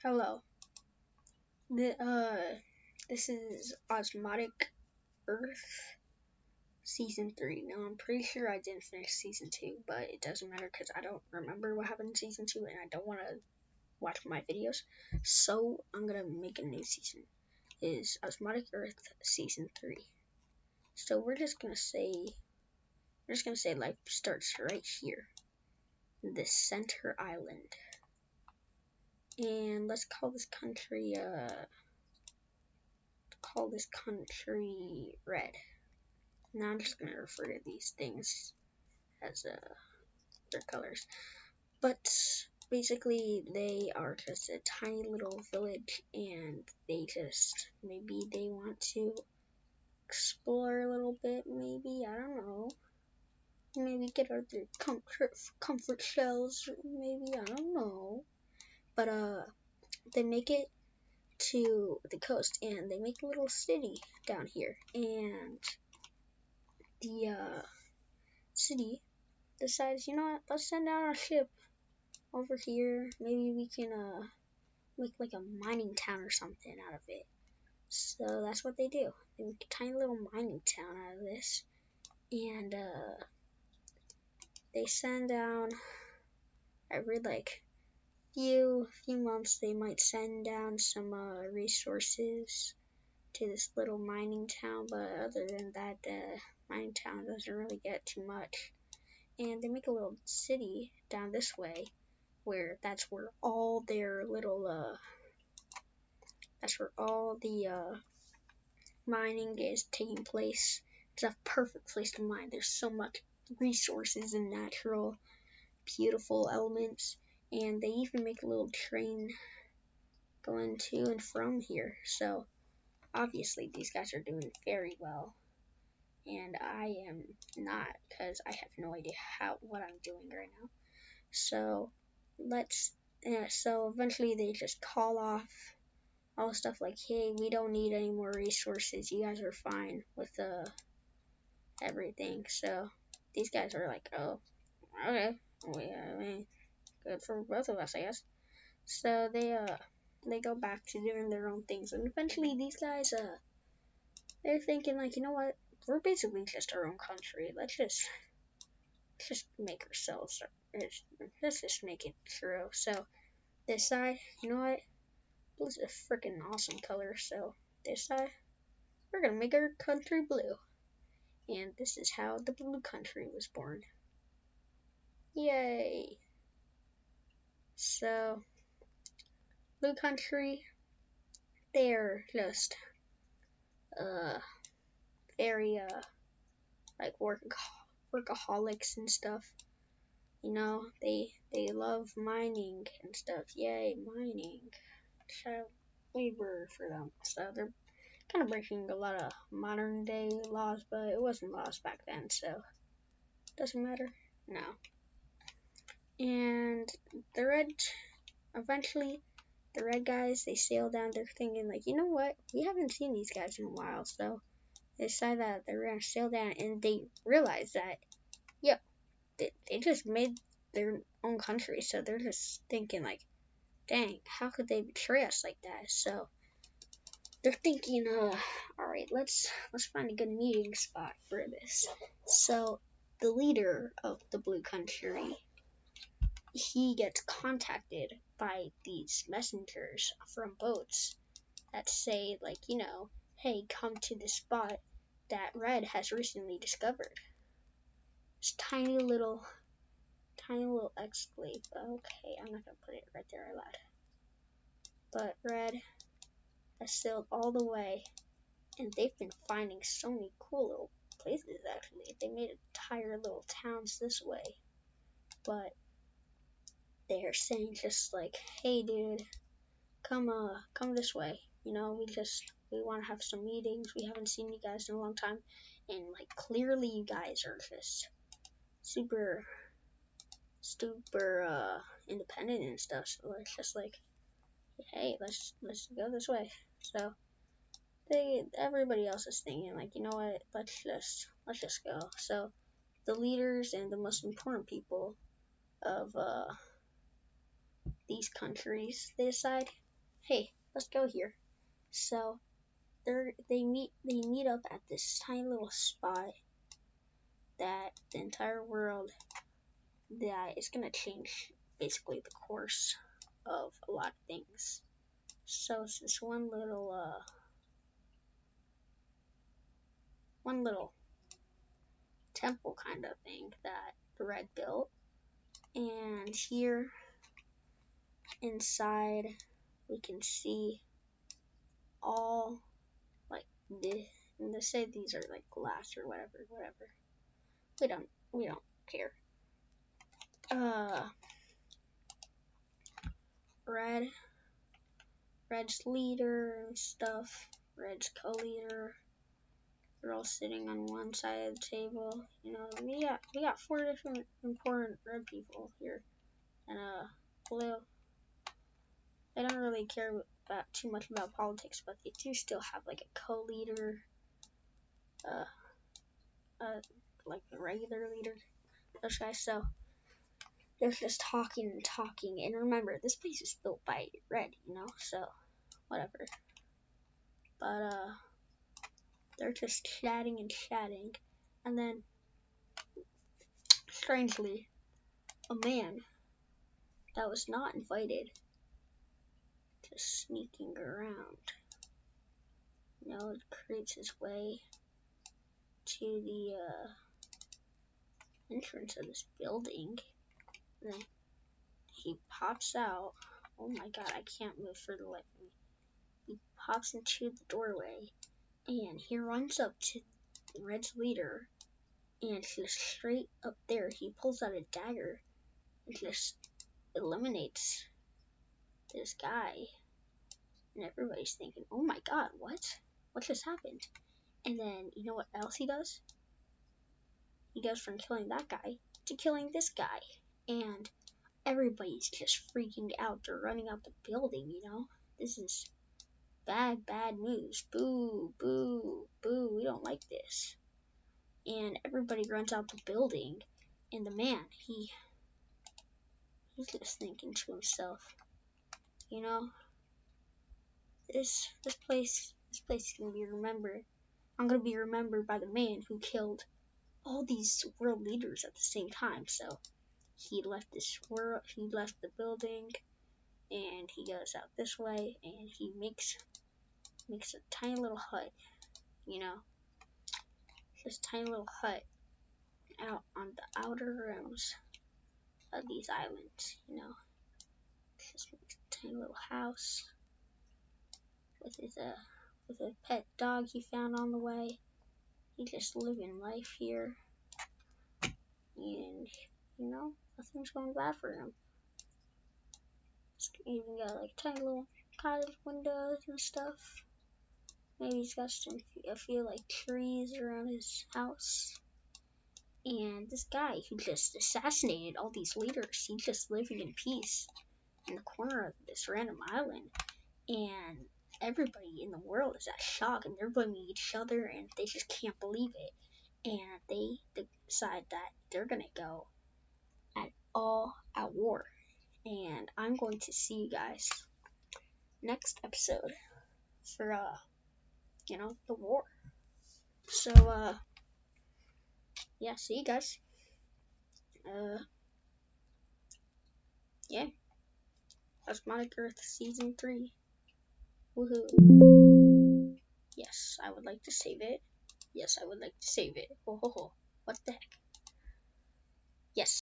Hello. This is Osmodic Earth Season 3. Now, I'm pretty sure I didn't finish Season 2, but it doesn't matter because I don't remember what happened in Season 2 and I don't want to watch my videos. So, I'm going to make a new season. It is Osmodic Earth Season 3. So, we're just going to say life starts right here. The center island. And let's call this country, red. Now I'm just gonna refer to these things as their colors. But basically they are just a tiny little village and maybe they want to explore a little bit, maybe, I don't know. Maybe get out their comfort shells, maybe, I don't know. But they make it to the coast and they make a little city down here, and the city decides, you know what, let's send out our ship over here. Maybe we can make like a mining town or something out of it. So that's what they do. They make a tiny little mining town out of this, and they send down every like few months they might send down some resources to this little mining town, but other than that, the mining town doesn't really get too much. And they make a little city down this way, where that's where all their little that's where all the mining is taking place. It's a perfect place to mine. There's so much resources and natural beautiful elements, and they even make a little train going to and from here. So obviously these guys are doing very well, and I am not, because I have no idea what I'm doing right now. So so eventually they just call off all the stuff like, hey, we don't need any more resources, you guys are fine with everything. So these guys are like, oh, okay, I mean, good for both of us, I guess. So they go back to doing their own things, and eventually these guys they're thinking like, you know what, we're basically just our own country, let's just make ourselves, let's just make it true. So they decide, you know what, blue is a freaking awesome color, so they decide we're gonna make our country blue. And this is how the blue country was born. Yay! So, blue country, they're just very like workaholics and stuff. You know, they love mining and stuff. Yay, mining! Child labor for them. So they're kind of breaking a lot of modern day laws, but it wasn't laws back then, so doesn't matter now. And eventually the red guys, they sail down. They're thinking like, you know what, we haven't seen these guys in a while, so they decide that they're gonna sail down, and they realize that, yep, they just made their own country, so they're just thinking like, dang, how could they betray us like that? So they're thinking, alright, let's find a good meeting spot for this. So the leader of the blue country, he gets contacted by these messengers from boats that say like, you know, hey, come to this spot that Red has recently discovered. This tiny little exclave. Okay, I'm not gonna put it right there aloud. But Red has sailed all the way, and they've been finding so many cool little places. Actually, they made entire little towns this way, but they're saying just like, hey, dude, come this way. You know, we want to have some meetings. We haven't seen you guys in a long time, and like clearly you guys are just super independent and stuff. So it's just like, hey, let's go this way. So everybody else is thinking like, you know what, let's just go. So the leaders and the most important people of these countries, they decide, hey, let's go here. So they meet up at this tiny little spot that the entire world, that is gonna change basically the course of a lot of things. So it's this one little temple kind of thing that the Red built, and here inside we can see all like and they say these are like glass or whatever. We don't care. Red's leader and stuff. Red's co-leader. They're all sitting on one side of the table. You know, we got 4 different important red people here, and blue. They don't really care about too much about politics, but they do still have like a co-leader, like a regular leader. Those guys. So they're just talking and talking. And remember, this place is built by Red, you know, so whatever. But they're just chatting and chatting, and then strangely, a man that was not invited, just sneaking around, you know, creates his way to the entrance of this building. And then he pops out. Oh my god, I can't move for the life of me. He pops into the doorway, and he runs up to Red's leader, and just straight up there, he pulls out a dagger and just eliminates this guy. And everybody's thinking, oh my god, what? What just happened? And then, you know what else he does? He goes from killing that guy to killing this guy. And everybody's just freaking out. They're running out the building, you know? This is bad news. Boo, boo, boo. We don't like this. And everybody runs out the building. And the man, he's just thinking to himself, you know, this place is gonna be remembered. I'm gonna be remembered by the man who killed all these world leaders at the same time. So he left the building, and he goes out this way, and he makes a tiny little hut, you know, this tiny little hut out on the outer rims of these islands, you know. Just makes a tiny little house with a pet dog he found on the way. He's just living life here, and you know, nothing's going bad for him. He's even got like tiny little cottage windows and stuff. Maybe he's got a few like trees around his house. And this guy who just assassinated all these leaders, he's just living in peace in the corner of this random island. And everybody in the world is at shock, and they're blaming each other, and they just can't believe it. And they decide that they're gonna go at war. And I'm going to see you guys next episode for you know, the war. So yeah, see you guys. Yeah, Osmodic Earth Season 3. Woohoo. Yes, I would like to save it. Yes, I would like to save it. Oh ho ho. What the heck? Yes.